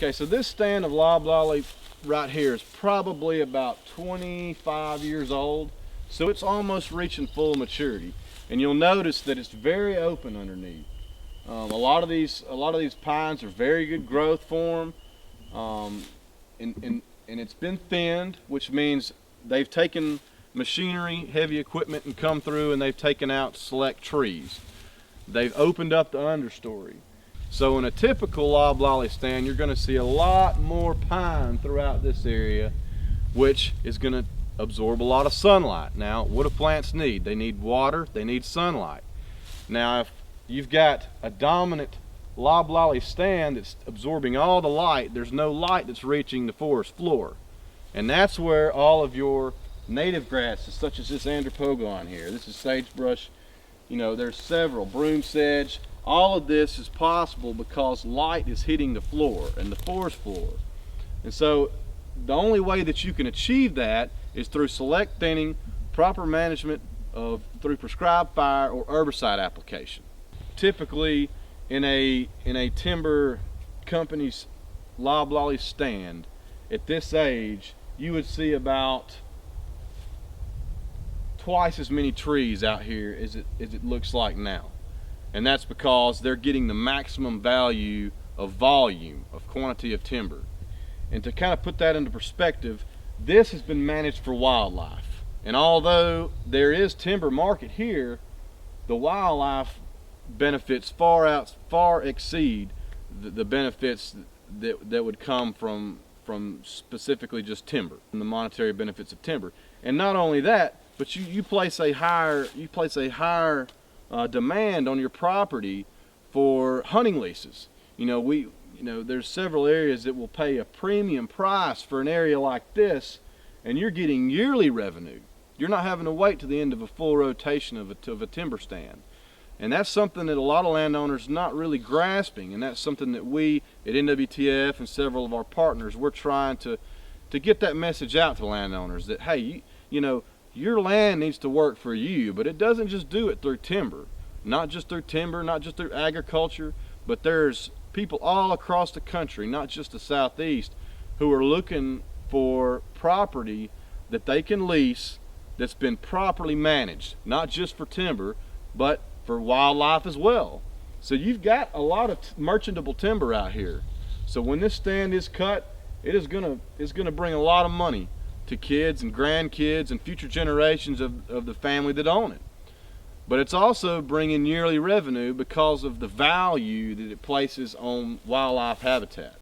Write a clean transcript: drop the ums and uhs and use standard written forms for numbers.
Okay, so this stand of loblolly right here is probably about 25 years old, so it's almost reaching full maturity. And you'll notice that it's very open underneath. A lot of these pines are very good growth for them, and it's been thinned, which means they've taken machinery, heavy equipment, and come through and they've taken out select trees. They've opened up the understory. So in a typical loblolly stand, you're going to see a lot more pine throughout this area, which is going to absorb a lot of sunlight. Now, what do plants need? They need water, they need sunlight. Now, if you've got a dominant loblolly stand that's absorbing all the light, there's no light that's reaching the forest floor. And that's where all of your native grasses, such as this andropogon here, this is sagebrush, you know, there's several, broom sedge, all of this is possible because light is hitting the floor and the forest floor. And so the only way that you can achieve that is through select thinning, proper management through prescribed fire or herbicide application. Typically in a timber company's loblolly stand at this age, you would see about twice as many trees out here as it looks like now. And that's because they're getting the maximum value of volume, of quantity of timber. And to kind of put that into perspective, this has been managed for wildlife. And although there is timber market here, the wildlife benefits far exceed the benefits that would come from specifically just timber and the monetary benefits of timber. And not only that, but you place a higher demand on your property for hunting leases. There's several areas that will pay a premium price for an area like this, and you're getting yearly revenue. You're not having to wait to the end of a full rotation of a timber stand. And that's something that a lot of landowners are not really grasping, and that's something that we at NWTF and several of our partners, we're trying to get that message out to landowners that, hey, your land needs to work for you, but it doesn't just do it through timber. Not just through timber, not just through agriculture, but there's people all across the country, not just the Southeast, who are looking for property that they can lease that's been properly managed, not just for timber, but for wildlife as well. So you've got a lot of merchantable timber out here. So when this stand is cut, it's gonna bring a lot of money to kids and grandkids and future generations of the family that own it. But it's also bringing yearly revenue because of the value that it places on wildlife habitat.